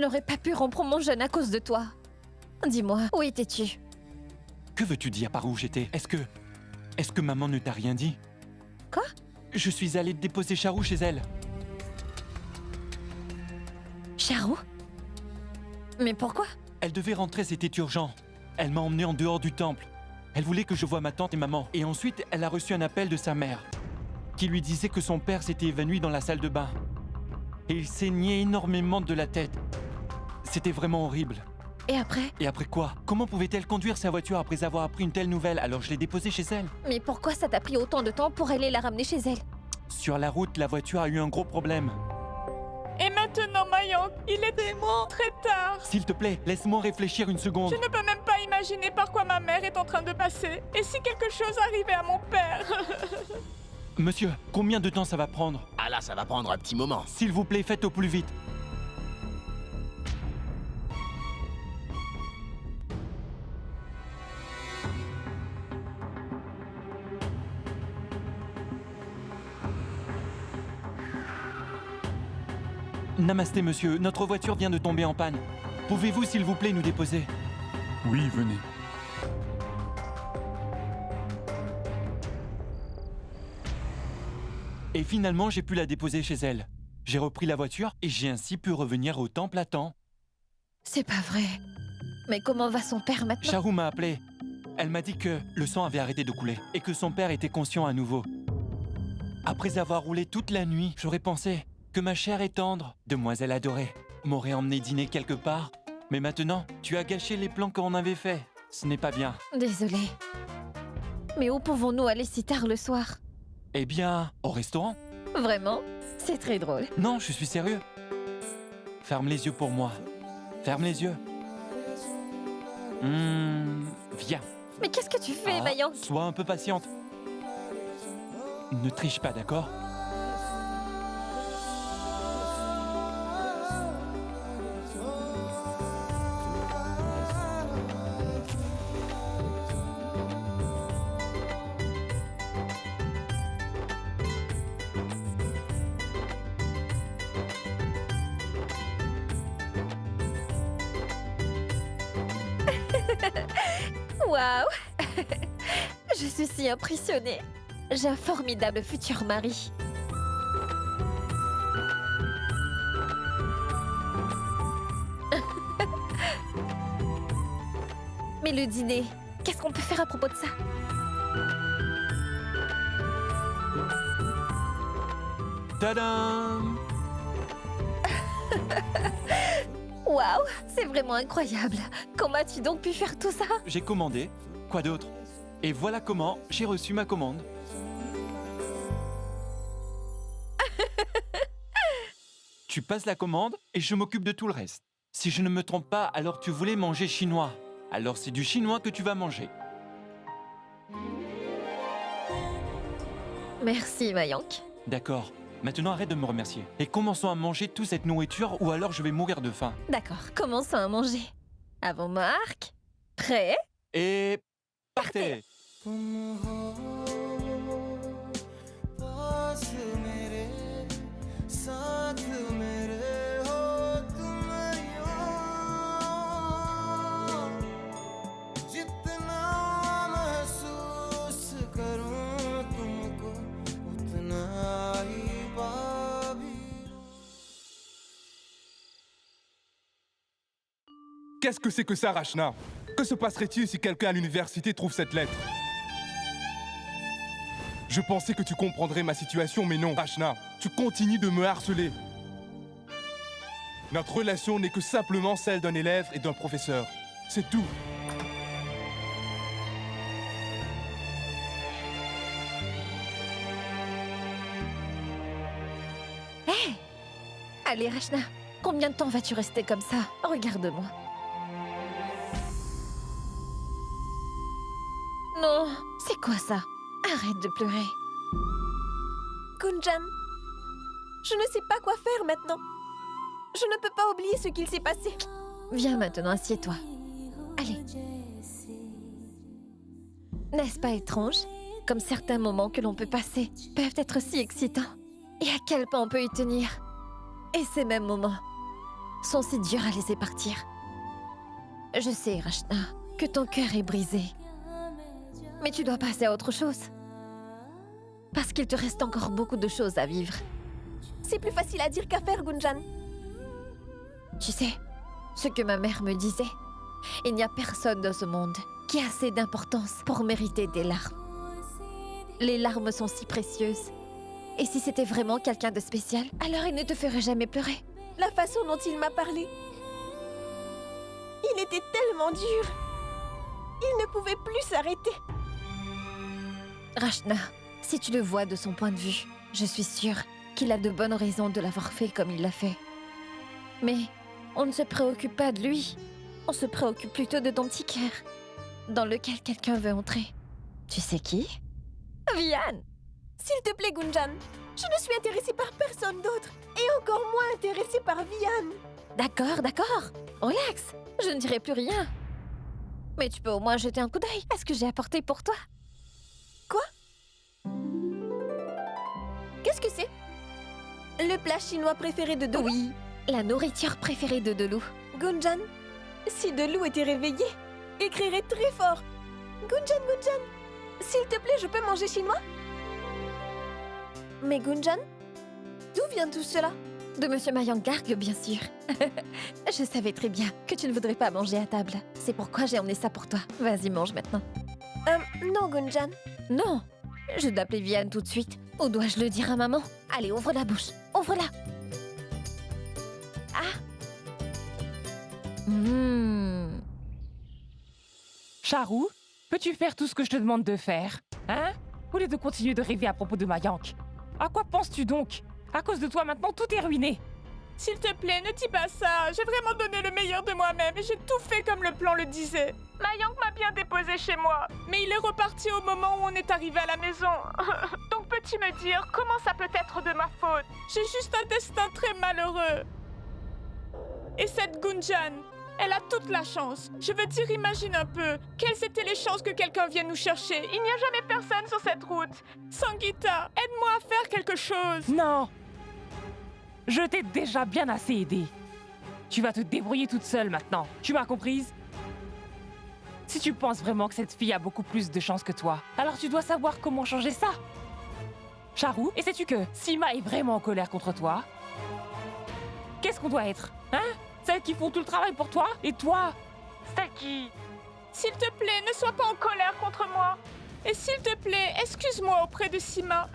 n'aurais pas pu rompre mon jeûne à cause de toi. Dis-moi, où étais-tu? Que veux-tu dire par où j'étais? Est-ce que maman ne t'a rien dit? Quoi? Je suis allé déposer Charou chez elle. Charou? Mais pourquoi? Elle devait rentrer, c'était urgent. Elle m'a emmené en dehors du temple. Elle voulait que je voie ma tante et maman. Et ensuite, elle a reçu un appel de sa mère, qui lui disait que son père s'était évanoui dans la salle de bain. Et il saignait énormément de la tête. C'était vraiment horrible. Et après? Et après quoi? Comment pouvait-elle conduire sa voiture après avoir appris une telle nouvelle? Alors je l'ai déposée chez elle. Mais pourquoi ça t'a pris autant de temps pour aller la ramener chez elle? Sur la route, la voiture a eu un gros problème. Et maintenant, Mayank, il est vraiment très tard. S'il te plaît, laisse-moi réfléchir une seconde. Je ne peux même pas imaginer par quoi ma mère est en train de passer. Et si quelque chose arrivait à mon père? Monsieur, combien de temps ça va prendre? Ah là, ça va prendre un petit moment. S'il vous plaît, faites au plus vite. Namasté, monsieur. Notre voiture vient de tomber en panne. Pouvez-vous, s'il vous plaît, nous déposer? Oui, venez. Et finalement, j'ai pu la déposer chez elle. J'ai repris la voiture et j'ai ainsi pu revenir au temple à temps. C'est pas vrai. Mais comment va son père maintenant? Charou m'a appelé. Elle m'a dit que le sang avait arrêté de couler et que son père était conscient à nouveau. Après avoir roulé toute la nuit, j'aurais pensé que ma chère et tendre demoiselle adorée m'aurait emmené dîner quelque part. Mais maintenant, tu as gâché les plans qu'on avait faits. Ce n'est pas bien. Désolée. Mais où pouvons-nous aller si tard le soir? Eh bien, au restaurant? Vraiment? C'est très drôle. Non, je suis sérieux. Ferme les yeux pour moi. Ferme les yeux. Viens. Mais qu'est-ce que tu fais, Mayank? Sois un peu patiente. Ne triche pas, d'accord? Waouh! Je suis si impressionnée. J'ai un formidable futur mari. Mais le dîner, qu'est-ce qu'on peut faire à propos de ça? Tadam! Waouh! C'est vraiment incroyable. Comment as-tu donc pu faire tout ça? J'ai commandé. Quoi d'autre? Et voilà comment j'ai reçu ma commande. Tu passes la commande et je m'occupe de tout le reste. Si je ne me trompe pas, alors tu voulais manger chinois. Alors c'est du chinois que tu vas manger. Merci, Mayank. D'accord. Maintenant arrête de me remercier. Et commençons à manger toute cette nourriture ou alors je vais mourir de faim. D'accord, commençons à manger. Avant Marc. Prêt? Et... partez! Qu'est-ce que c'est que ça, Rachna? Que se passerait-il si quelqu'un à l'université trouve cette lettre? Je pensais que tu comprendrais ma situation, mais non, Rachna. Tu continues de me harceler. Notre relation n'est que simplement celle d'un élève et d'un professeur. C'est tout. Hé! Allez, Rachna, combien de temps vas-tu rester comme ça? Regarde-moi. Non, c'est quoi ça? Arrête de pleurer. Gunjan, je ne sais pas quoi faire maintenant. Je ne peux pas oublier ce qu'il s'est passé. Viens maintenant, assieds-toi. Allez. N'est-ce pas étrange? Comme certains moments que l'on peut passer peuvent être si excitants. Et à quel point on peut y tenir. Et ces mêmes moments sont si durs à laisser partir. Je sais, Rachna, que ton cœur est brisé. Mais tu dois passer à autre chose. Parce qu'il te reste encore beaucoup de choses à vivre. C'est plus facile à dire qu'à faire, Gunjan. Tu sais, ce que ma mère me disait, il n'y a personne dans ce monde qui a assez d'importance pour mériter des larmes. Les larmes sont si précieuses. Et si c'était vraiment quelqu'un de spécial, alors il ne te ferait jamais pleurer. La façon dont il m'a parlé. Il était tellement dur. Il ne pouvait plus s'arrêter. Rachna, si tu le vois de son point de vue, je suis sûre qu'il a de bonnes raisons de l'avoir fait comme il l'a fait. Mais on ne se préoccupe pas de lui. On se préoccupe plutôt de ton petit cœur, dans lequel quelqu'un veut entrer. Tu sais qui? Vian! S'il te plaît, Gunjan. Je ne suis intéressée par personne d'autre. Et encore moins intéressée par Vian. D'accord, d'accord. Relax, je ne dirai plus rien. Mais tu peux au moins jeter un coup d'œil à ce que j'ai apporté pour toi. Qu'est-ce que c'est? Le plat chinois préféré de Delou? Oui, la nourriture préférée de Delou. Gunjan, si Delou était réveillé, il crierait très fort. Gunjan, Gunjan, s'il te plaît, je peux manger chinois? Mais Gunjan, d'où vient tout cela? De Monsieur Mayangarg, bien sûr. Je savais très bien que tu ne voudrais pas manger à table. C'est pourquoi j'ai emmené ça pour toi. Vas-y, mange maintenant. Non, Gunjan. Non, je dois appeler Vian tout de suite. Ou dois-je le dire à maman? Allez, ouvre la bouche. Ouvre-la. Ah. Charou, peux-tu faire tout ce que je te demande de faire? Hein? Au lieu de continuer de rêver à propos de Mayank. À quoi penses-tu donc? À cause de toi, maintenant, tout est ruiné. S'il te plaît, ne dis pas ça. J'ai vraiment donné le meilleur de moi-même et j'ai tout fait comme le plan le disait. Mayank m'a bien déposé chez moi, mais il est reparti au moment où on est arrivé à la maison. Donc peux-tu me dire comment ça peut être de ma faute? J'ai juste un destin très malheureux. Et cette Gunjan, elle a toute la chance. Je veux dire, imagine un peu. Quelles étaient les chances que quelqu'un vienne nous chercher? Il n'y a jamais personne sur cette route. Sangeeta, aide-moi à faire quelque chose. Non! Je t'ai déjà bien assez aidé. Tu vas te débrouiller toute seule maintenant. Tu m'as comprise? Si tu penses vraiment que cette fille a beaucoup plus de chance que toi, alors tu dois savoir comment changer ça. Charou, et sais-tu que Sima est vraiment en colère contre toi? Qu'est-ce qu'on doit être? Hein? Celles qui font tout le travail pour toi? Et toi? Celle qui... S'il te plaît, ne sois pas en colère contre moi. Et s'il te plaît, excuse-moi auprès de Sima.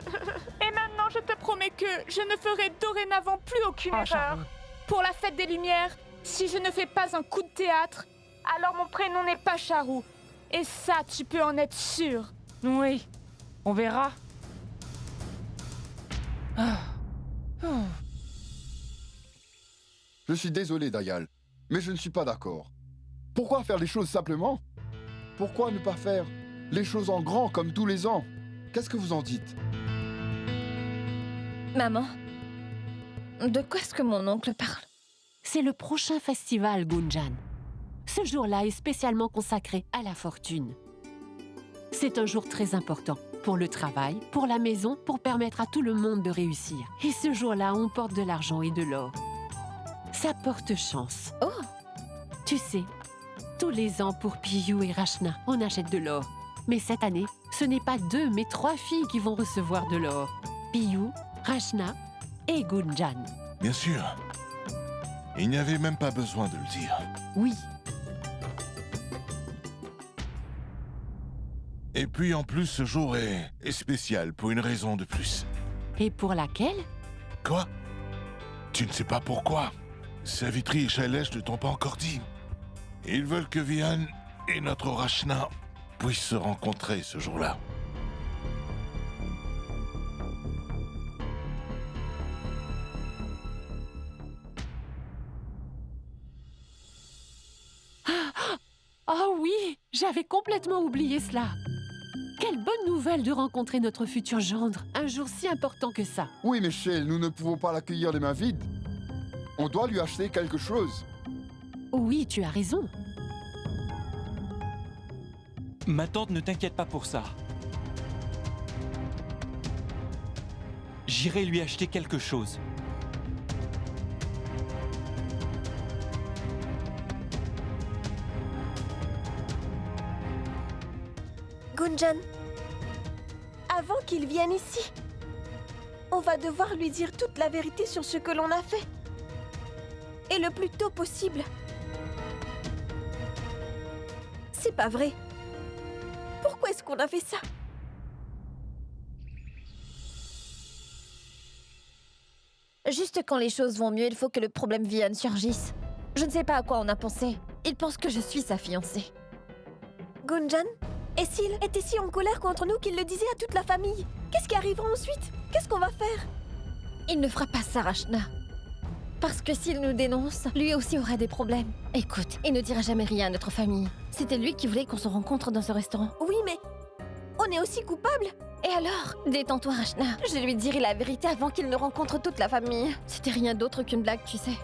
Et maintenant, je te promets que je ne ferai dorénavant plus aucune erreur. Charou. Pour la fête des Lumières, si je ne fais pas un coup de théâtre, alors mon prénom n'est pas Charou. Et ça, tu peux en être sûr. Oui, on verra. Je suis désolé, Dayal, mais je ne suis pas d'accord. Pourquoi faire les choses simplement? Pourquoi ne pas faire les choses en grand comme tous les ans? Qu'est-ce que vous en dites? Maman, de quoi est-ce que mon oncle parle? C'est le prochain festival, Gunjan. Ce jour-là est spécialement consacré à la fortune. C'est un jour très important pour le travail, pour la maison, pour permettre à tout le monde de réussir. Et ce jour-là, on porte de l'argent et de l'or. Ça porte chance. Oh! Tu sais, tous les ans pour Piyu et Rachna, on achète de l'or. Mais cette année, ce n'est pas 2, mais 3 filles qui vont recevoir de l'or. Piyu, Rachna et Gunjan. Bien sûr. Il n'y avait même pas besoin de le dire. Oui, Et puis en plus, ce jour est spécial pour une raison de plus. et pour laquelle? Quoi? Tu ne sais pas pourquoi? Savitri et Shailesh ne t'ont pas encore dit. Ils veulent que Vian et notre Rachna puissent se rencontrer ce jour-là. Oh oui, j'avais complètement oublié cela. Quelle bonne nouvelle de rencontrer notre futur gendre, un jour si important que ça. Oui, Michel, nous ne pouvons pas l'accueillir les mains vides. On doit lui acheter quelque chose. Oui, tu as raison. Ma tante ne t'inquiète pas pour ça. J'irai lui acheter quelque chose. Gunjan, avant qu'il vienne ici, on va devoir lui dire toute la vérité sur ce que l'on a fait. Et le plus tôt possible. C'est pas vrai. Pourquoi est-ce qu'on a fait ça? Juste quand les choses vont mieux, il faut que le problème Vihan surgisse. Je ne sais pas à quoi on a pensé. Il pense que je suis sa fiancée. Gunjan, et s'il était si en colère contre nous qu'il le disait à toute la famille? Qu'est-ce qui arrivera ensuite? Qu'est-ce qu'on va faire? Il ne fera pas ça, Rachna. Parce que s'il nous dénonce, lui aussi aura des problèmes. Écoute, il ne dira jamais rien à notre famille. C'était lui qui voulait qu'on se rencontre dans ce restaurant. Oui, mais on est aussi coupables. Et alors? Détends-toi, Rachna. Je lui dirai la vérité avant qu'il ne rencontre toute la famille. C'était rien d'autre qu'une blague, tu sais.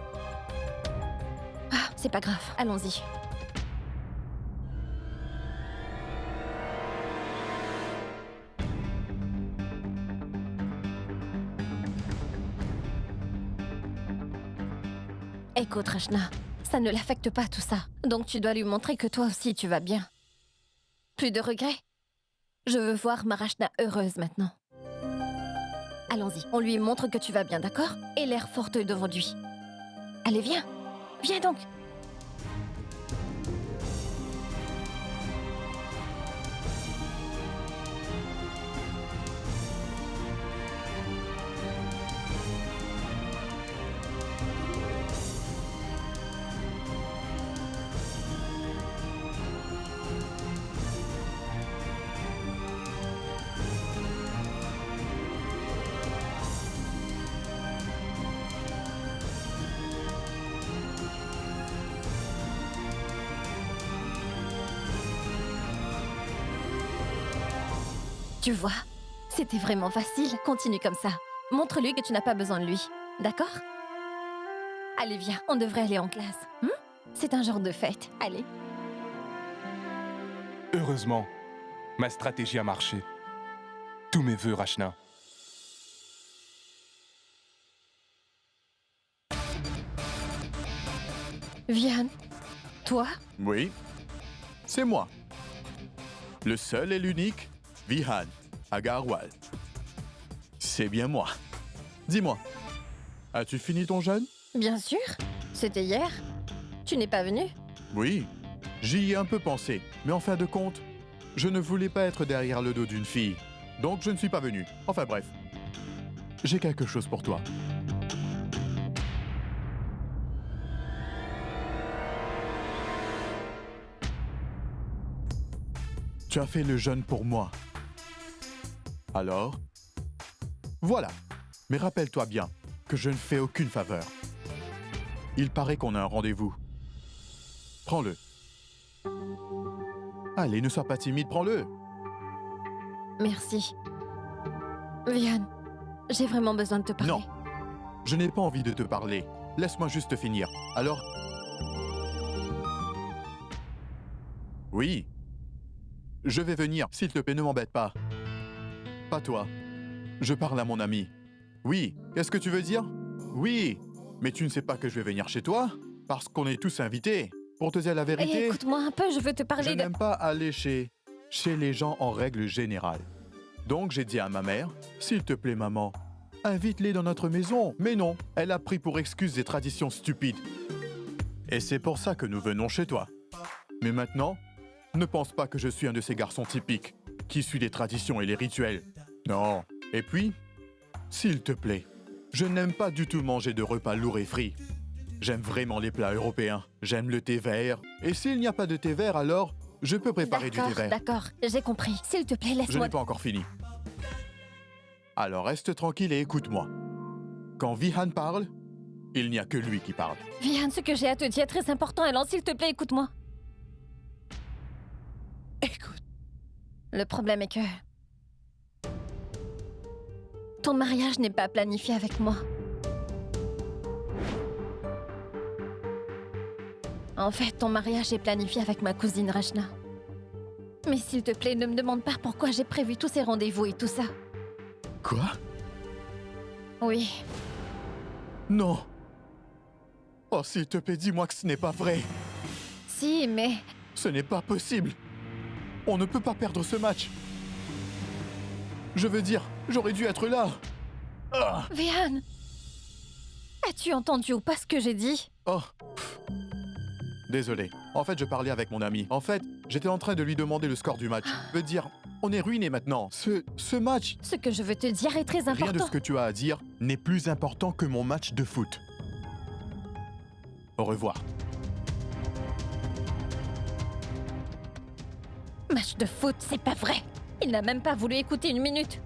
Ah, c'est pas grave. Allons-y. Écoute, Rachna, ça ne l'affecte pas tout ça. Donc tu dois lui montrer que toi aussi tu vas bien. Plus de regrets? Je veux voir ma Rachna heureuse maintenant. Allons-y, on lui montre que tu vas bien, d'accord? Et l'air forte devant lui. Allez, viens. Viens donc. Tu vois, c'était vraiment facile. Continue comme ça. Montre-lui que tu n'as pas besoin de lui. D'accord? Allez, viens, on devrait aller en classe. C'est un genre de fête. Allez. Heureusement, ma stratégie a marché. Tous mes vœux, Rachna. Vihan, toi? Oui, c'est moi. Le seul et l'unique Vihan Agarwal. C'est bien moi. Dis-moi, as-tu fini ton jeûne? Bien sûr. C'était hier. Tu n'es pas venu? Oui, j'y ai un peu pensé, mais en fin de compte, je ne voulais pas être derrière le dos d'une fille, donc je ne suis pas venu. Enfin bref, j'ai quelque chose pour toi. Tu as fait le jeûne pour moi. Alors, voilà. Mais rappelle-toi bien que je ne fais aucune faveur. Il paraît qu'on a un rendez-vous. Prends-le. Allez, ne sois pas timide, prends-le. Merci. Vihan, j'ai vraiment besoin de te parler. Non, je n'ai pas envie de te parler. Laisse-moi juste finir. Alors... Oui. Je vais venir, s'il te plaît, ne m'embête pas. Pas toi. Je parle à mon ami. Oui, qu'est-ce que tu veux dire? Oui, mais tu ne sais pas que je vais venir chez toi? Parce qu'on est tous invités. Pour te dire la vérité... Écoute-moi un peu, je veux te parler Je n'aime pas aller chez les gens en règle générale. Donc j'ai dit à ma mère, s'il te plaît maman, invite-les dans notre maison. Mais non, elle a pris pour excuse des traditions stupides. Et c'est pour ça que nous venons chez toi. Mais maintenant, ne pense pas que je suis un de ces garçons typiques qui suit les traditions et les rituels. Non. Et puis, s'il te plaît, je n'aime pas du tout manger de repas lourds et frits. J'aime vraiment les plats européens. J'aime le thé vert. Et s'il n'y a pas de thé vert, alors je peux préparer du thé vert. D'accord, j'ai compris. S'il te plaît, Je laisse-moi... n'ai pas encore fini. Alors reste tranquille et écoute-moi. Quand Vihan parle, il n'y a que lui qui parle. Vihan, ce que j'ai à te dire est très important, alors s'il te plaît, écoute-moi. Écoute, Le problème est que... ton mariage n'est pas planifié avec moi. En fait, ton mariage est planifié avec ma cousine Rachna. Mais s'il te plaît, ne me demande pas pourquoi j'ai prévu tous ces rendez-vous et tout ça. Quoi? Oui, Non. Oh, s'il te plaît, dis-moi que ce n'est pas vrai. si, mais... Ce n'est pas possible. On ne peut pas perdre ce match. Je veux dire, j'aurais dû être là. Ah. Vihan, as-tu entendu ou pas ce que j'ai dit? Oh. Désolé. En fait, je parlais avec mon ami. En fait, j'étais en train de lui demander le score du match. Je veux dire, on est ruiné maintenant. Ce match... Ce que je veux te dire est très important. Rien de ce que tu as à dire n'est plus important que mon match de foot. Au revoir. Match de foot, c'est pas vrai. Il n'a même pas voulu écouter une minute.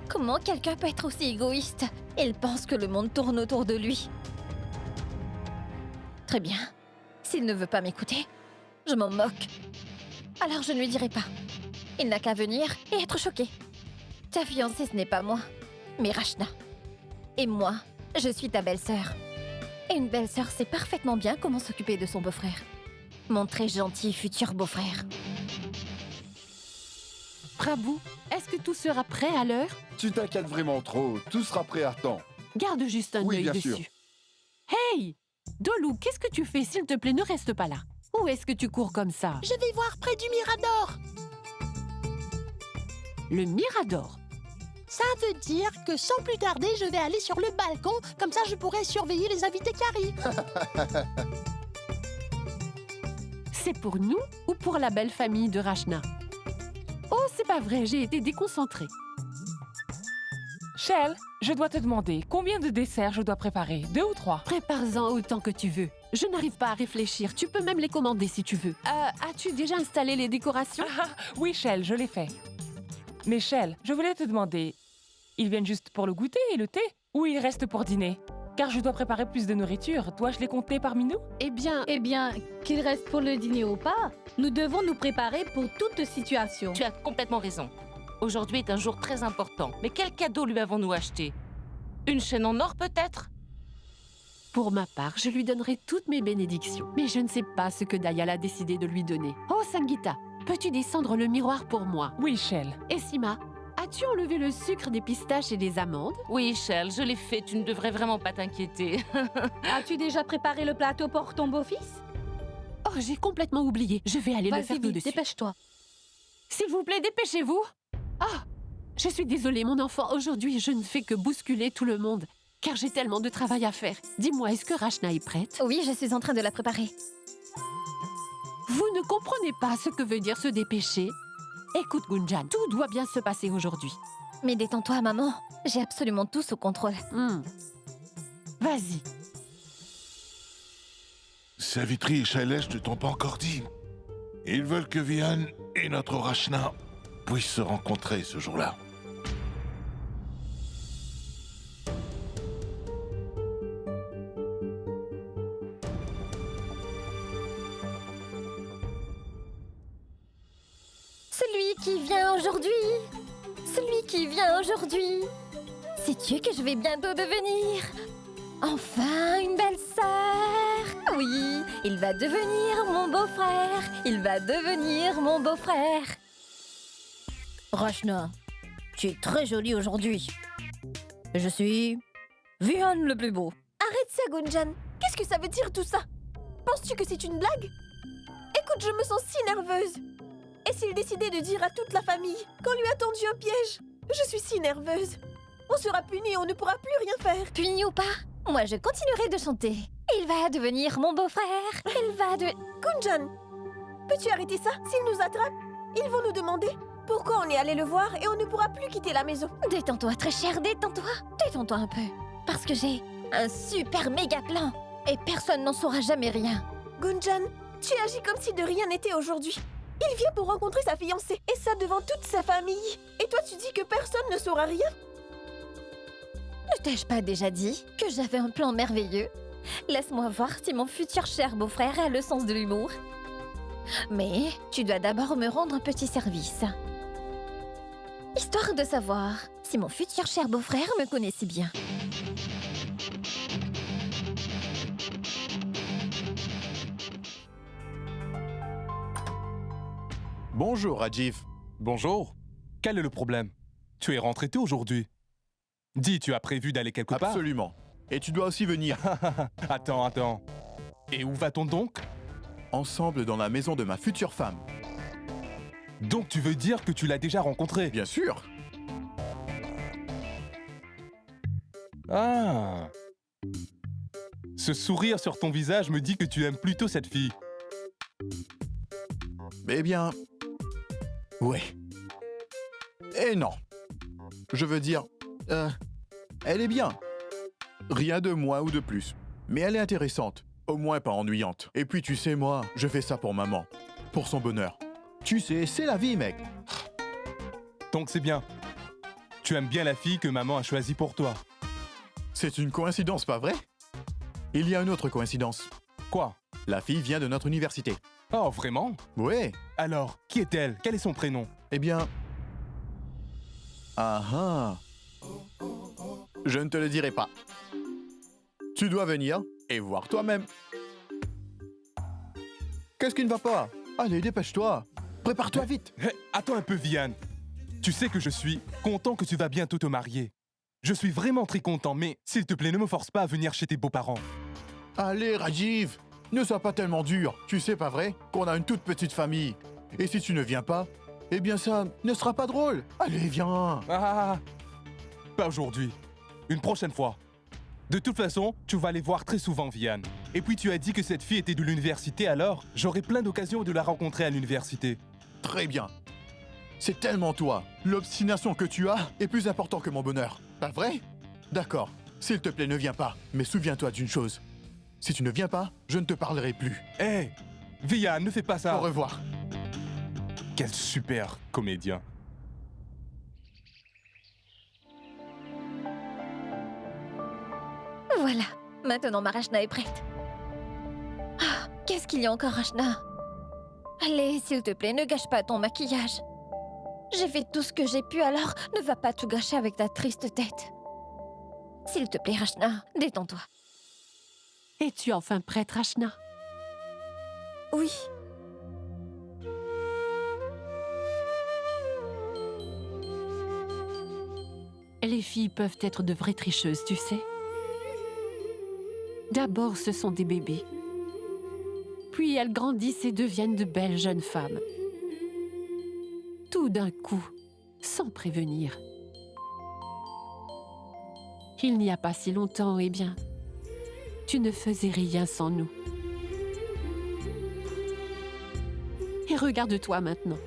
Comment quelqu'un peut être aussi égoïste? Il pense que le monde tourne autour de lui. Très bien. S'il ne veut pas m'écouter, je m'en moque. Alors je ne lui dirai pas. Il n'a qu'à venir et être choqué. Ta fiancée, ce n'est pas moi, mais Rachna. Et moi, je suis ta belle-sœur. Et une belle-sœur sait parfaitement bien comment s'occuper de son beau-frère. Mon très gentil futur beau-frère. Prabhu, est-ce que tout sera prêt à l'heure? Tu t'inquiètes vraiment trop, tout sera prêt à temps. Garde juste un Oui, œil bien dessus. sûr. Hey! Dolou, qu'est-ce que tu fais? S'il te plaît, ne reste pas là. Où est-ce que tu cours comme ça? Je vais voir près du Mirador. Le Mirador? Ça veut dire que sans plus tarder, je vais aller sur le balcon. Comme ça, je pourrai surveiller les invités qui arrivent. C'est pour nous ou pour la belle famille de Rachna? Oh, c'est pas vrai, j'ai été déconcentrée. Shell, je dois te demander combien de desserts je dois préparer? 2 ou 3? Prépare-en autant que tu veux. Je n'arrive pas à réfléchir. Tu peux même les commander si tu veux. As-tu déjà installé les décorations? Ah, oui, Shell, je l'ai fait. Mais Shell, je voulais te demander, ils viennent juste pour le goûter et le thé? Ou ils restent pour dîner? Car je dois préparer plus de nourriture. Dois-je les compter parmi nous? Eh bien, qu'il reste pour le dîner ou pas, nous devons nous préparer pour toute situation. Tu as complètement raison. Aujourd'hui est un jour très important. Mais quel cadeau lui avons-nous acheté? Une chaîne en or peut-être? pour ma part, je lui donnerai toutes mes bénédictions. Mais je ne sais pas ce que Dayal a décidé de lui donner. Oh, Sangeeta, peux-tu descendre le miroir pour moi? Oui, Shell. Et Sima, as-tu enlevé le sucre des pistaches et des amandes? Oui, Shell, je l'ai fait. Tu ne devrais vraiment pas t'inquiéter. As-tu déjà préparé le plateau pour ton beau-fils? Oh, j'ai complètement oublié. Je vais aller le faire tout de suite. Dépêche-toi. S'il vous plaît, dépêchez-vous. Ah, je suis désolée, mon enfant. Aujourd'hui, je ne fais que bousculer tout le monde, car j'ai tellement de travail à faire. Dis-moi, est-ce que Rachna est prête? Oui, je suis en train de la préparer. Vous ne comprenez pas ce que veut dire se dépêcher? Écoute, Gunjan, tout doit bien se passer aujourd'hui. Mais détends-toi, maman. J'ai absolument tout sous contrôle. Vas-y. Savitri et Shailesh ne t'ont pas encore dit. Ils veulent que Vihan et notre Rachna puissent se rencontrer ce jour-là. Celui qui vient aujourd'hui. Celui qui vient aujourd'hui. Sais-tu que je vais bientôt devenir enfin une belle sœur? Oui, il va devenir mon beau-frère. Il va devenir mon beau-frère. Rachna, tu es très jolie aujourd'hui. Je suis Vihan le plus beau. Arrête ça, Gunjan. Qu'est-ce que ça veut dire tout ça? Penses-tu que c'est une blague? Écoute, je me sens si nerveuse. Et s'il décidait de dire à toute la famille qu'on lui a tendu un piège? Je suis si nerveuse. On sera puni et on ne pourra plus rien faire. Puni ou pas, moi je continuerai de chanter. Il va devenir mon beau-frère. Il va de... Gunjan, peux-tu arrêter ça? S'ils nous attrapent, ils vont nous demander pourquoi on est allé le voir et on ne pourra plus quitter la maison. Détends-toi, très cher, détends-toi. Détends-toi un peu. Parce que j'ai un super méga plan. Et personne n'en saura jamais rien. Gunjan, tu agis comme si de rien n'était aujourd'hui. Il vient pour rencontrer sa fiancée, et ça devant toute sa famille. Et toi, tu dis que personne ne saura rien? Ne t'ai-je pas déjà dit que j'avais un plan merveilleux? Laisse-moi voir si mon futur cher beau-frère a le sens de l'humour. Mais tu dois d'abord me rendre un petit service. Histoire de savoir si mon futur cher beau-frère me connaît si bien. Bonjour, Rajiv. Bonjour. Quel est le problème? Tu es rentré tôt aujourd'hui. Dis, tu as prévu d'aller quelque part? Absolument. Et tu dois aussi venir. Attends. Et où va-t-on donc? Ensemble dans la maison de ma future femme. Donc tu veux dire que tu l'as déjà rencontrée? Bien sûr. Ah. Ce sourire sur ton visage me dit que tu aimes plutôt cette fille. Eh bien... ouais. Et non. Je veux dire... elle est bien. Rien de moins ou de plus. Mais elle est intéressante. Au moins pas ennuyante. Et puis tu sais, moi, je fais ça pour maman. Pour son bonheur. Tu sais, c'est la vie, mec. Donc c'est bien. Tu aimes bien la fille que maman a choisie pour toi. C'est une coïncidence, pas vrai? Il y a une autre coïncidence. Quoi? La fille vient de notre université. Oh, vraiment? Ouais. Alors, qui est-elle? Quel est son prénom? Eh bien... ah ah. Je ne te le dirai pas. Tu dois venir et voir toi-même. Qu'est-ce qui ne va pas? Allez, dépêche-toi. Prépare-toi vite. Attends un peu, Vian. Tu sais que je suis content que tu vas bientôt te marier. Je suis vraiment très content, mais s'il te plaît, ne me force pas à venir chez tes beaux-parents. Allez, Rajiv. Ne sois pas tellement dur. Tu sais, pas vrai, qu'on a une toute petite famille. Et si tu ne viens pas, eh bien ça ne sera pas drôle. Allez, viens. Ah, pas aujourd'hui. Une prochaine fois. De toute façon, tu vas les voir très souvent, Vian. Et puis tu as dit que cette fille était de l'université, alors j'aurai plein d'occasions de la rencontrer à l'université. Très bien. C'est tellement toi. L'obstination que tu as est plus important que mon bonheur. Pas vrai? D'accord. S'il te plaît, ne viens pas. Mais souviens-toi d'une chose. Si tu ne viens pas, je ne te parlerai plus. Hé, Vian, ne fais pas ça. Au revoir. Quel super comédien. Voilà, maintenant ma Rachna est prête. Ah, qu'est-ce qu'il y a encore, Rachna? Allez, s'il te plaît, ne gâche pas ton maquillage. J'ai fait tout ce que j'ai pu, alors ne va pas tout gâcher avec ta triste tête. S'il te plaît, Rachna, détends-toi. Es-tu enfin prête, Rachna? Oui. Les filles peuvent être de vraies tricheuses, tu sais. D'abord, ce sont des bébés. Puis elles grandissent et deviennent de belles jeunes femmes. Tout d'un coup, sans prévenir. Il n'y a pas si longtemps, eh bien, tu ne faisais rien sans nous. Et regarde-toi maintenant.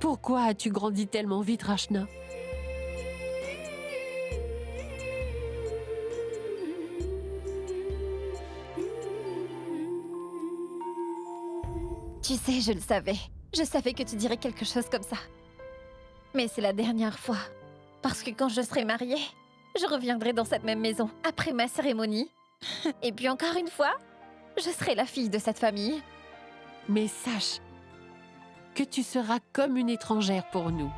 Pourquoi as-tu grandi tellement vite, Rachna? Tu sais, je le savais. Je savais que tu dirais quelque chose comme ça. Mais c'est la dernière fois. Parce que quand je serai mariée, je reviendrai dans cette même maison, après ma cérémonie. Et puis encore une fois, je serai la fille de cette famille. Mais sache que tu seras comme une étrangère pour nous.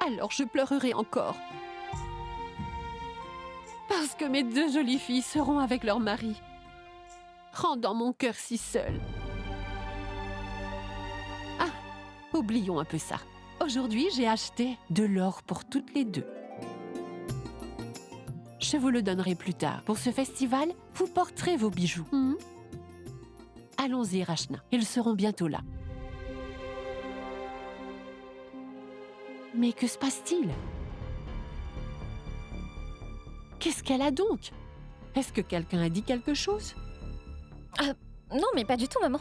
Alors je pleurerai encore. Parce que mes deux jolies filles seront avec leur mari, rendant mon cœur si seul. Ah, oublions un peu ça. Aujourd'hui, j'ai acheté de l'or pour toutes les deux. Je vous le donnerai plus tard. Pour ce festival, vous porterez vos bijoux. Allons-y, Rachna. Ils seront bientôt là. Mais que se passe-t-il? Qu'est-ce qu'elle a donc? Est-ce que quelqu'un a dit quelque chose? Non, mais pas du tout, maman.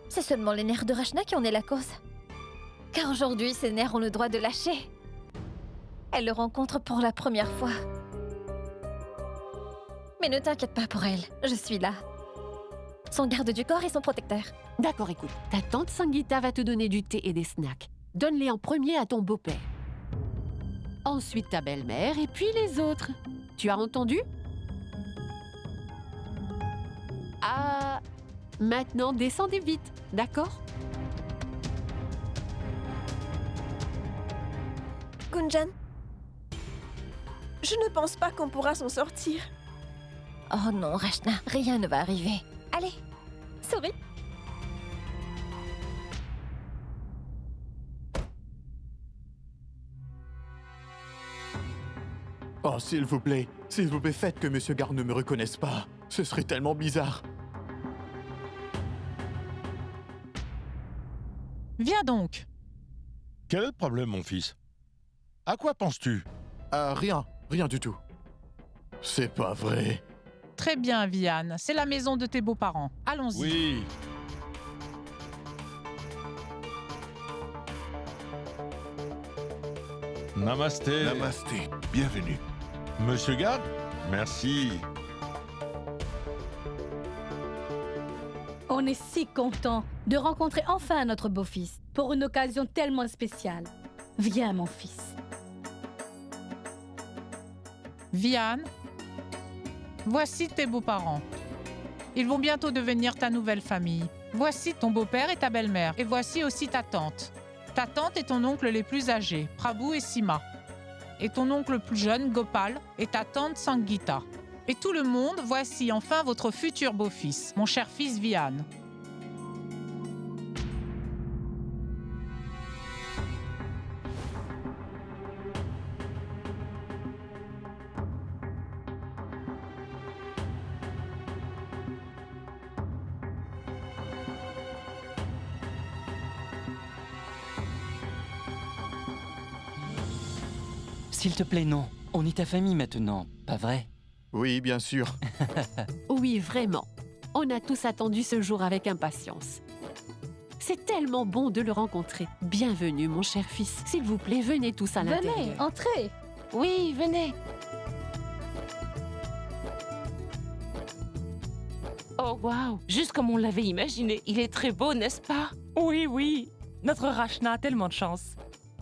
C'est seulement les nerfs de Rachna qui en est la cause. Car aujourd'hui, ses nerfs ont le droit de lâcher. Elle le rencontre pour la première fois. Mais ne t'inquiète pas pour elle, je suis là. Son garde du corps et son protecteur. D'accord, écoute. Ta tante Sangeeta va te donner du thé et des snacks. Donne-les en premier à ton beau-père. Ensuite ta belle-mère et puis les autres. Tu as entendu? Ah, maintenant descendez vite, d'accord? Gunjan, je ne pense pas qu'on pourra s'en sortir. Oh non, Rachna, rien ne va arriver. Allez, souris. Oh, s'il vous plaît, faites que Monsieur Garn ne me reconnaisse pas. Ce serait tellement bizarre. Viens donc. Quel est le problème, mon fils? À quoi penses-tu? Rien du tout. C'est pas vrai. Très bien, Vian. C'est la maison de tes beaux-parents. Allons-y. Oui. Namasté. Namasté. Bienvenue. Monsieur Garg, merci. On est si content de rencontrer enfin notre beau-fils pour une occasion tellement spéciale. Viens, mon fils. Vian, voici tes beaux-parents. Ils vont bientôt devenir ta nouvelle famille. Voici ton beau-père et ta belle-mère. Et voici aussi ta tante. Ta tante et ton oncle les plus âgés, Prabhu et Sima. Et ton oncle le plus jeune, Gopal, et ta tante Sangeeta. Et tout le monde, voici enfin votre futur beau-fils, mon cher fils Vian. S'il te plaît, non. On est ta famille maintenant, pas vrai? Oui, bien sûr. Oui, vraiment. On a tous attendu ce jour avec impatience. C'est tellement bon de le rencontrer. Bienvenue, mon cher fils. S'il vous plaît, venez tous à l'intérieur. Venez, entrez. Oui, venez. Oh, waouh. Juste comme on l'avait imaginé. Il est très beau, n'est-ce pas? Oui, oui. Notre Rachna a tellement de chance.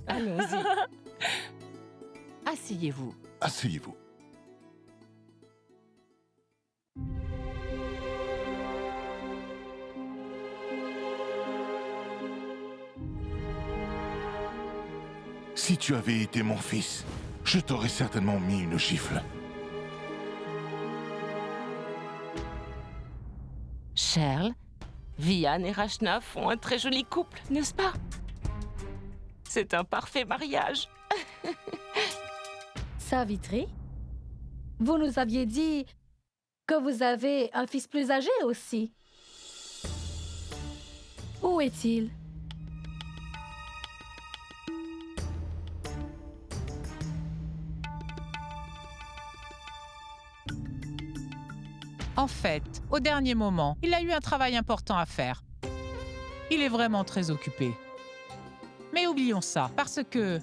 Allons-y. Asseyez-vous. Asseyez-vous. Si tu avais été mon fils, je t'aurais certainement mis une gifle. Charles, Vian et Rachna font un très joli couple, n'est-ce pas? C'est un parfait mariage. Savitri, vous nous aviez dit que vous avez un fils plus âgé aussi. Où est-il? En fait, au dernier moment, il a eu un travail important à faire. Il est vraiment très occupé. Mais oublions ça, parce que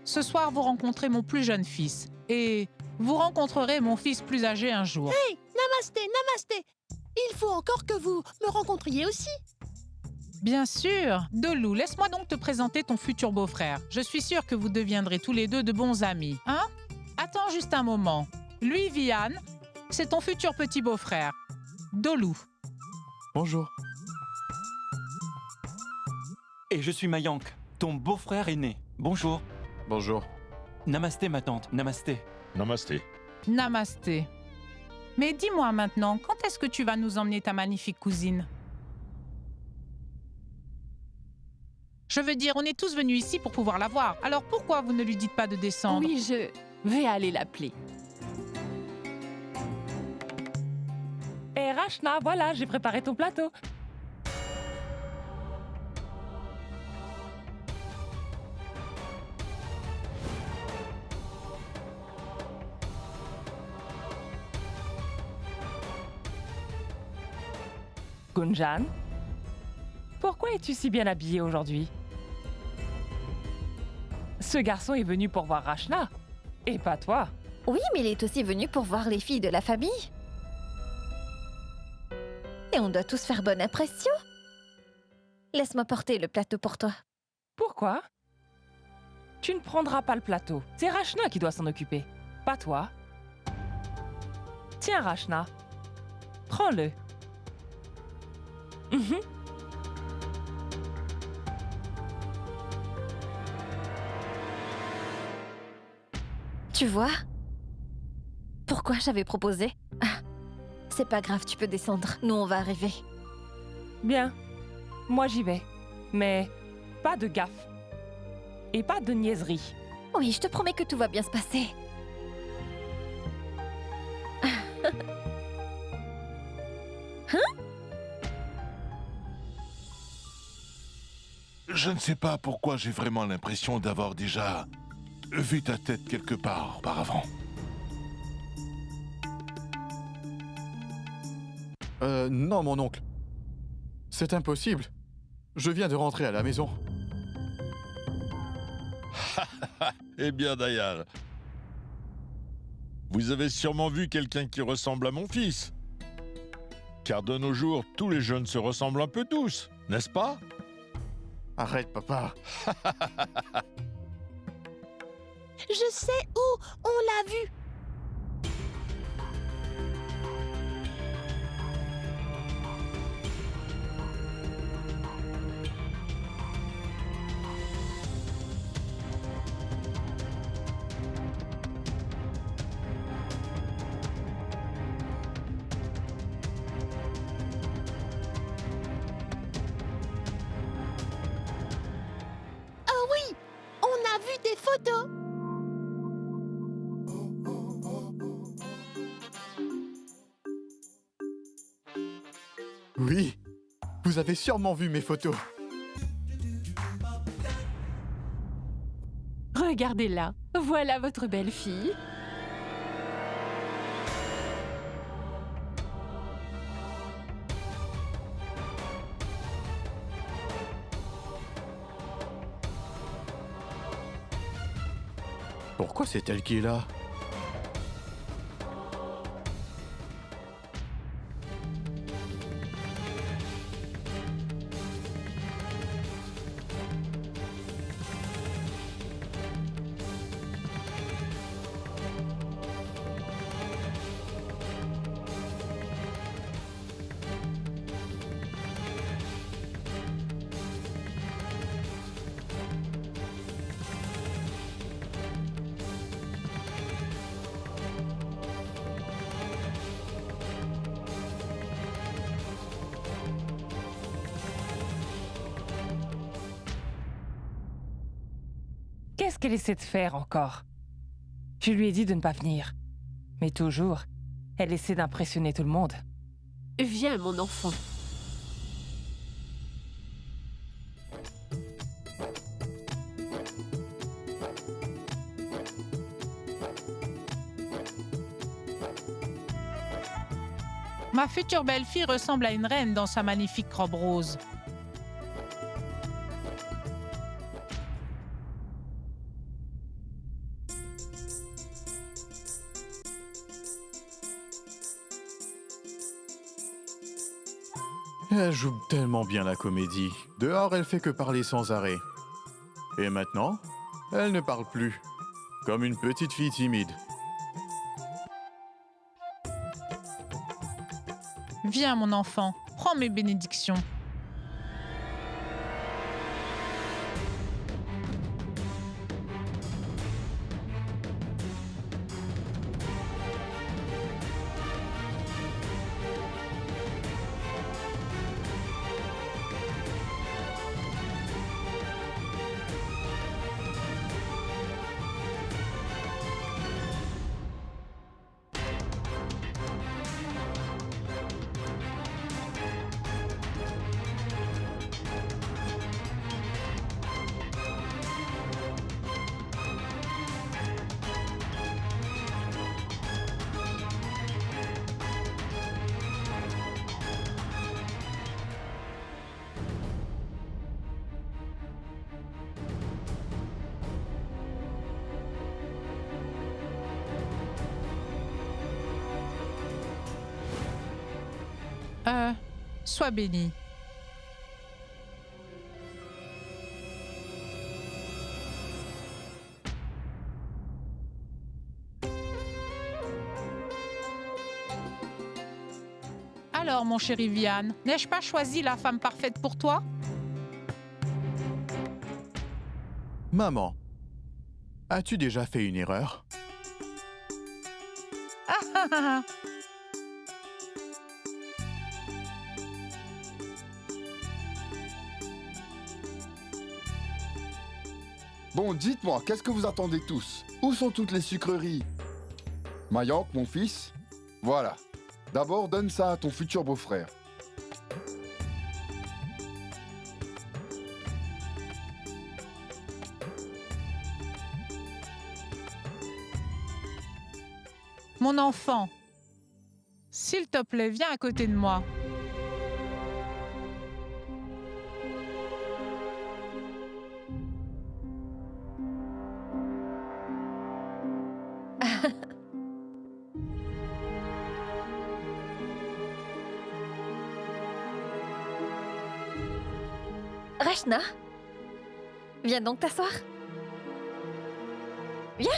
ce soir, vous rencontrez mon plus jeune fils et vous rencontrerez mon fils plus âgé un jour. Hey, namasté, namasté. Il faut encore que vous me rencontriez aussi. Bien sûr. Dolou, laisse-moi donc te présenter ton futur beau-frère. Je suis sûre que vous deviendrez tous les deux de bons amis. Hein? Attends juste un moment. Lui, Vian, c'est ton futur petit beau-frère. Dolou. Bonjour. Et je suis Mayank, ton beau-frère aîné. Bonjour. Bonjour. Namasté, ma tante. Namasté. Namasté. Namasté. Mais dis-moi maintenant, quand est-ce que tu vas nous emmener ta magnifique cousine? Je veux dire, on est tous venus ici pour pouvoir la voir. Alors pourquoi vous ne lui dites pas de descendre? Oui, je vais aller l'appeler. Et Rachna, voilà, j'ai préparé ton plateau. Gunjan, pourquoi es-tu si bien habillée aujourd'hui? Ce garçon est venu pour voir Rachna, et pas toi. Oui, mais il est aussi venu pour voir les filles de la famille. Et on doit tous faire bonne impression. Laisse-moi porter le plateau pour toi. Pourquoi? Tu ne prendras pas le plateau. C'est Rachna qui doit s'en occuper, pas toi. Tiens, Rachna, prends-le. Tu vois? Pourquoi j'avais proposé? Ah, c'est pas grave, tu peux descendre. Nous, on va arriver. Bien, moi j'y vais. Mais pas de gaffe. Et pas de niaiserie. Oui, je te promets que tout va bien se passer. Hein? Je ne sais pas pourquoi j'ai vraiment l'impression d'avoir déjà vu ta tête quelque part auparavant. Non, mon oncle. C'est impossible. Je viens de rentrer à la maison. Eh bien, Dayar, vous avez sûrement vu quelqu'un qui ressemble à mon fils. Car de nos jours, tous les jeunes se ressemblent un peu tous, n'est-ce pas? Arrête, papa. Je sais où on l'a vu. Oh oui, on a vu des photos. Oui, vous avez sûrement vu mes photos. Regardez-la, voilà votre belle-fille. Pourquoi c'est elle qui est là? Qu'est-ce qu'elle essaie de faire encore? Je lui ai dit de ne pas venir. Mais toujours, elle essaie d'impressionner tout le monde. Viens, mon enfant. Ma future belle-fille ressemble à une reine dans sa magnifique robe rose. Elle joue tellement bien la comédie. Dehors, elle fait que parler sans arrêt. Et maintenant, elle ne parle plus. Comme une petite fille timide. Viens, mon enfant, prends mes bénédictions. Sois béni. Alors, mon chéri Vian, n'ai-je pas choisi la femme parfaite pour toi? Maman, as-tu déjà fait une erreur? Bon, dites-moi, qu'est-ce que vous attendez tous? Où sont toutes les sucreries? Mayank, mon fils? Voilà. D'abord, donne ça à ton futur beau-frère. Mon enfant, s'il te plaît, viens à côté de moi. Rachna, viens donc t'asseoir. Viens.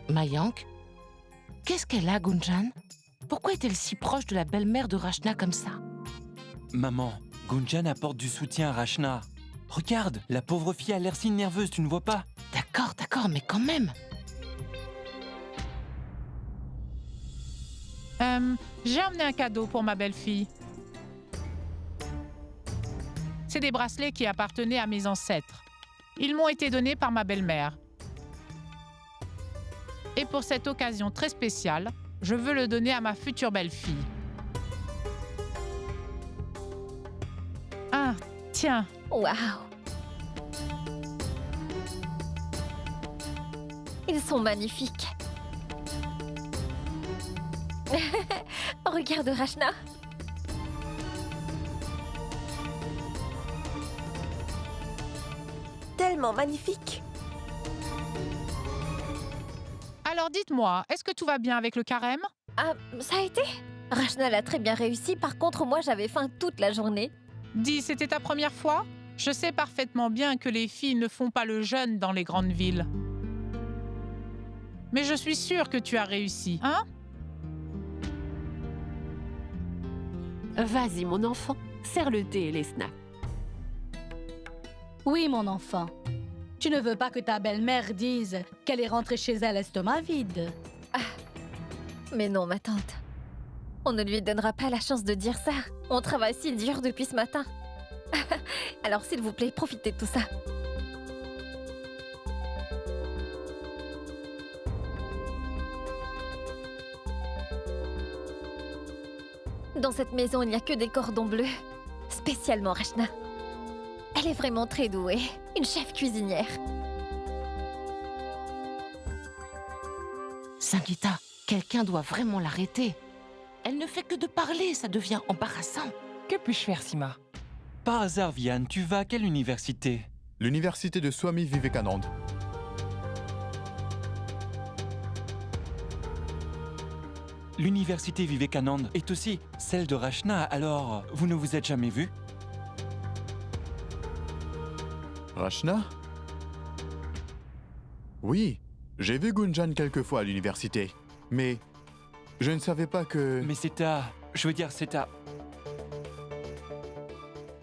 Mayank, qu'est-ce qu'elle a, Gunjan? Pourquoi est-elle si proche de la belle-mère de Rachna comme ça? Maman, Gunjan apporte du soutien à Rachna. Regarde, la pauvre fille a l'air si nerveuse, tu ne vois pas? D'accord, mais quand même. J'ai emmené un cadeau pour ma belle-fille. C'est des bracelets qui appartenaient à mes ancêtres. Ils m'ont été donnés par ma belle-mère. Et pour cette occasion très spéciale, je veux le donner à ma future belle-fille. Ah, tiens. Waouh! Ils sont magnifiques. Regarde Rachna. Tellement magnifique. Alors dites-moi, est-ce que tout va bien avec le carême? Ah, ça a été? Rachna l'a très bien réussi, par contre moi j'avais faim toute la journée. Dis, c'était ta première fois? Je sais parfaitement bien que les filles ne font pas le jeûne dans les grandes villes. Mais je suis sûre que tu as réussi, hein? Vas-y, mon enfant, sers le thé et les snacks. Oui, mon enfant. Tu ne veux pas que ta belle-mère dise qu'elle est rentrée chez elle l'estomac vide. Ah, mais non, ma tante. On ne lui donnera pas la chance de dire ça. On travaille si dur depuis ce matin. Alors s'il vous plaît, profitez de tout ça. Dans cette maison, il n'y a que des cordons bleus. Spécialement Rachna. Elle est vraiment très douée. Une chef cuisinière. Sangeeta, quelqu'un doit vraiment l'arrêter. Elle ne fait que de parler, ça devient embarrassant. Que puis-je faire, Sima? Par hasard, Vian, tu vas à quelle université? L'université de Swami Vivekananda. L'université Vivekananda est aussi celle de Rachna, alors vous ne vous êtes jamais vus? Rachna? Oui, j'ai vu Gunjan quelques fois à l'université, mais je ne savais pas que... Mais c'est à... Je veux dire, c'est à...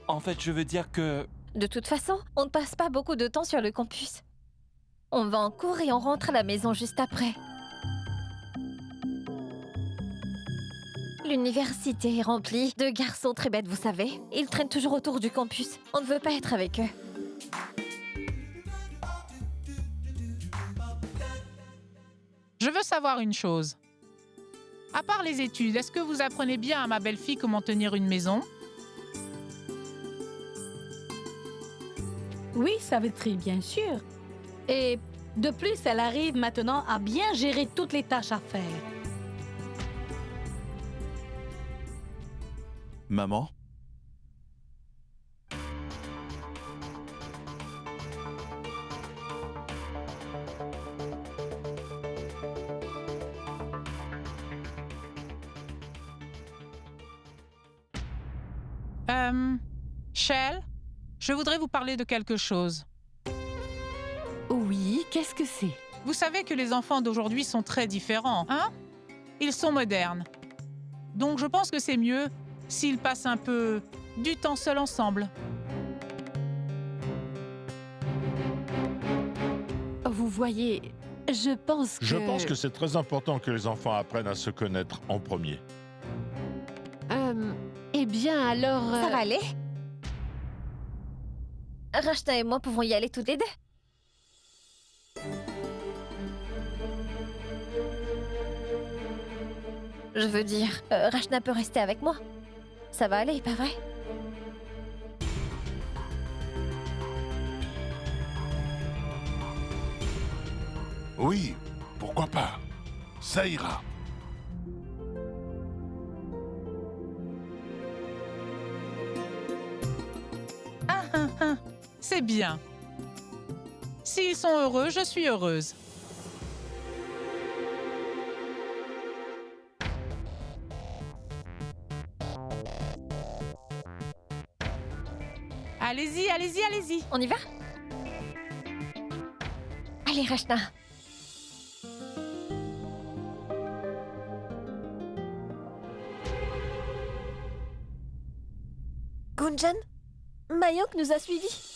En fait, je veux dire que... De toute façon, on ne passe pas beaucoup de temps sur le campus. On va en cours et on rentre à la maison juste après. L'université est remplie de garçons très bêtes, vous savez. Ils traînent toujours autour du campus. On ne veut pas être avec eux. Je veux savoir une chose. À part les études, est-ce que vous apprenez bien à ma belle-fille comment tenir une maison? Oui, Savitri, bien sûr. Et de plus, elle arrive maintenant à bien gérer toutes les tâches à faire. Maman? Shell, je voudrais vous parler de quelque chose. Oui, qu'est-ce que c'est? Vous savez que les enfants d'aujourd'hui sont très différents, hein? Ils sont modernes. Donc je pense que c'est mieux s'ils passent un peu du temps seuls ensemble. Vous voyez, je pense que... Je pense que c'est très important que les enfants apprennent à se connaître en premier. Eh bien, alors... Ça va aller? Rachna et moi pouvons y aller toutes les deux. Je veux dire, Rachna peut rester avec moi. Ça va aller, pas vrai? Oui, pourquoi pas. Ça ira. C'est bien. S'ils sont heureux, je suis heureuse. Allez-y, allez-y, allez-y. On y va? Allez, Rachna. Gunjan, Mayank nous a suivis.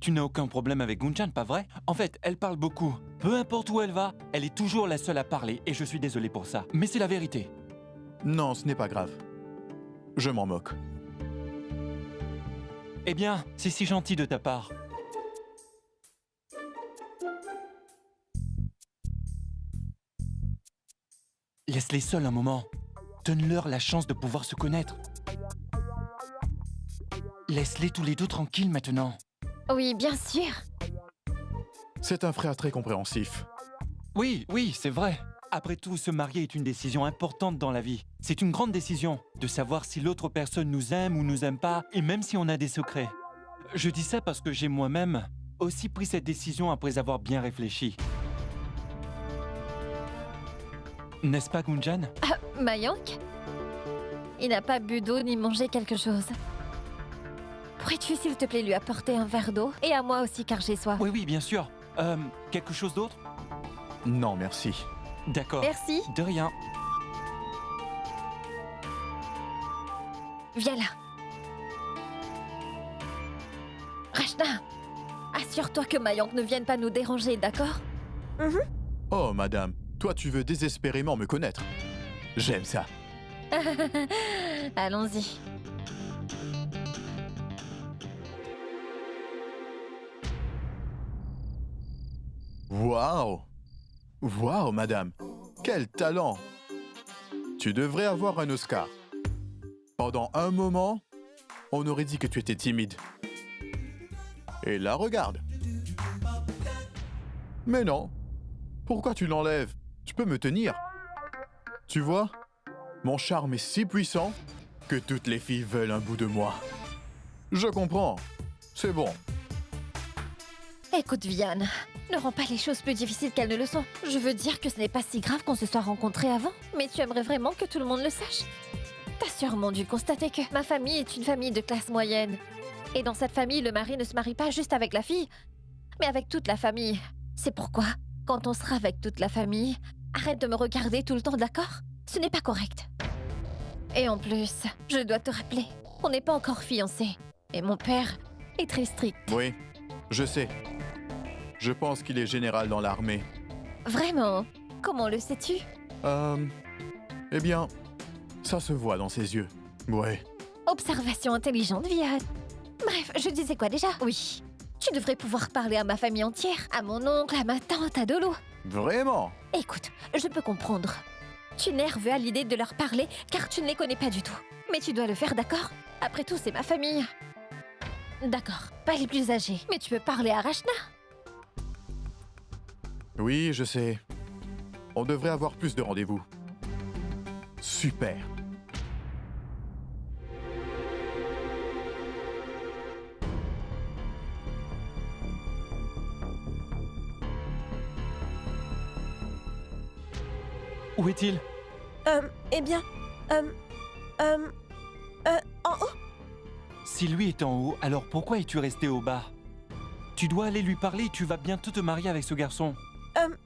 Tu n'as aucun problème avec Gunjan, pas vrai? En fait, elle parle beaucoup. Peu importe où elle va, elle est toujours la seule à parler et je suis désolé pour ça. Mais c'est la vérité. Non, ce n'est pas grave. Je m'en moque. Eh bien, c'est si gentil de ta part. Laisse-les seuls un moment. Donne-leur la chance de pouvoir se connaître. Laisse-les tous les deux tranquilles maintenant. Oui, bien sûr. C'est un frère très compréhensif. Oui, c'est vrai. Après tout, se marier est une décision importante dans la vie. C'est une grande décision de savoir si l'autre personne nous aime ou nous aime pas, et même si on a des secrets. Je dis ça parce que j'ai moi-même aussi pris cette décision après avoir bien réfléchi. N'est-ce pas, Gunjan? Ah, Mayank? Il n'a pas bu d'eau ni mangé quelque chose. Pourrais-tu, s'il te plaît, lui apporter un verre d'eau? Et à moi aussi, car j'ai soif. Oui, bien sûr. Quelque chose d'autre? Non, merci. D'accord. Merci. De rien. Viens là. Rachna, assure-toi que Mayank ne vienne pas nous déranger, d'accord? Oh, madame, toi tu veux désespérément me connaître. J'aime ça. Allons-y. Waouh! Waouh, madame! Quel talent! Tu devrais avoir un Oscar. Pendant un moment, on aurait dit que tu étais timide. Et là, regarde. Mais non. Pourquoi tu l'enlèves? Tu peux me tenir. Tu vois? Mon charme est si puissant que toutes les filles veulent un bout de moi. Je comprends. C'est bon. Écoute, Vianne, ne rends pas les choses plus difficiles qu'elles ne le sont. Je veux dire que ce n'est pas si grave qu'on se soit rencontrés avant, mais tu aimerais vraiment que tout le monde le sache. T'as sûrement dû constater que ma famille est une famille de classe moyenne. Et dans cette famille, le mari ne se marie pas juste avec la fille, mais avec toute la famille. C'est pourquoi, quand on sera avec toute la famille, arrête de me regarder tout le temps, d'accord? Ce n'est pas correct. Et en plus, je dois te rappeler, on n'est pas encore fiancés. Et mon père est très strict. Oui, je sais. Je pense qu'il est général dans l'armée. Vraiment? Comment le sais-tu? Eh bien, ça se voit dans ses yeux. Ouais. Observation intelligente, Vianne. Bref, je disais quoi déjà? Oui. Tu devrais pouvoir parler à ma famille entière, à mon oncle, à ma tante, à Dolo. Vraiment? Écoute, je peux comprendre. Tu es nerveux à l'idée de leur parler car tu ne les connais pas du tout. Mais tu dois le faire, d'accord? Après tout, c'est ma famille. D'accord, pas les plus âgés, mais tu peux parler à Rachna. Oui, je sais. On devrait avoir plus de rendez-vous. Super. Où est-il? Eh bien, en haut. Si lui est en haut, alors pourquoi es-tu resté au bas? Tu dois aller lui parler, tu vas bientôt te marier avec ce garçon.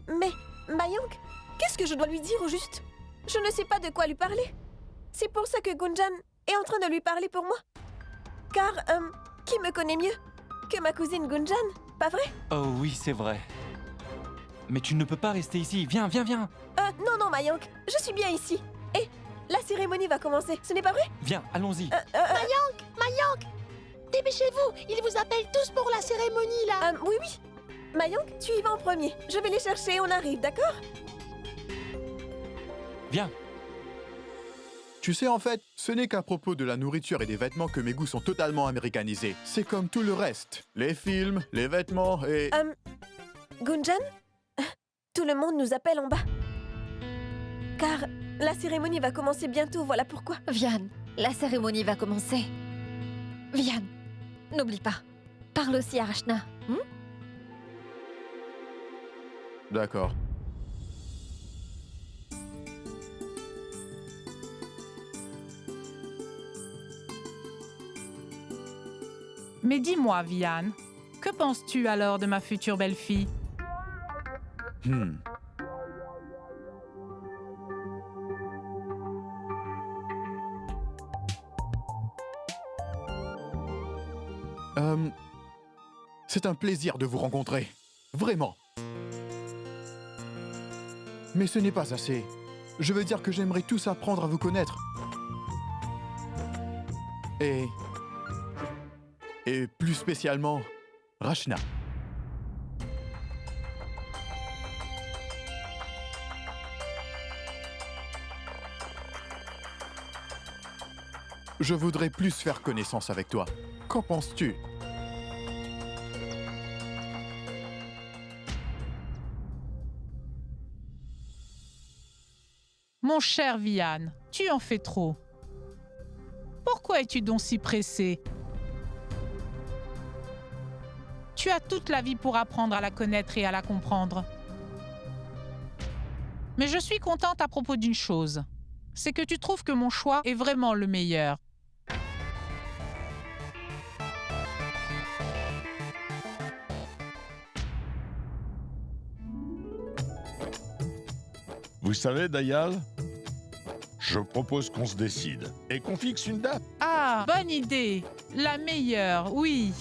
Mais, Mayank, qu'est-ce que je dois lui dire au juste? Je ne sais pas de quoi lui parler. C'est pour ça que Gunjan est en train de lui parler pour moi. Car, qui me connaît mieux que ma cousine Gunjan, pas vrai? Oh oui, c'est vrai. Mais tu ne peux pas rester ici. Viens, viens, viens. Non, Mayank, je suis bien ici. Et la cérémonie va commencer, ce n'est pas vrai? Viens, allons-y. Mayank, dépêchez-vous, ils vous appellent tous pour la cérémonie, là. Oui. Mayang, tu y vas en premier. Je vais les chercher et on arrive, d'accord? Viens. Tu sais, en fait, ce n'est qu'à propos de la nourriture et des vêtements que mes goûts sont totalement américanisés. C'est comme tout le reste. Les films, les vêtements et... Gunjan? Tout le monde nous appelle en bas. Car la cérémonie va commencer bientôt, voilà pourquoi. Vian, la cérémonie va commencer. Vian, n'oublie pas. Parle aussi à Rachna. D'accord. Mais dis-moi, Vian, que penses-tu alors de ma future belle-fille? C'est un plaisir de vous rencontrer. Vraiment. Mais ce n'est pas assez. Je veux dire que j'aimerais tous apprendre à vous connaître. Et plus spécialement, Rachna. Je voudrais plus faire connaissance avec toi. Qu'en penses-tu? Mon cher Vian, tu en fais trop. Pourquoi es-tu donc si pressé? Tu as toute la vie pour apprendre à la connaître et à la comprendre. Mais je suis contente à propos d'une chose. C'est que tu trouves que mon choix est vraiment le meilleur. Vous savez, Dayal, je propose qu'on se décide et qu'on fixe une date. Ah, bonne idée. La meilleure, oui.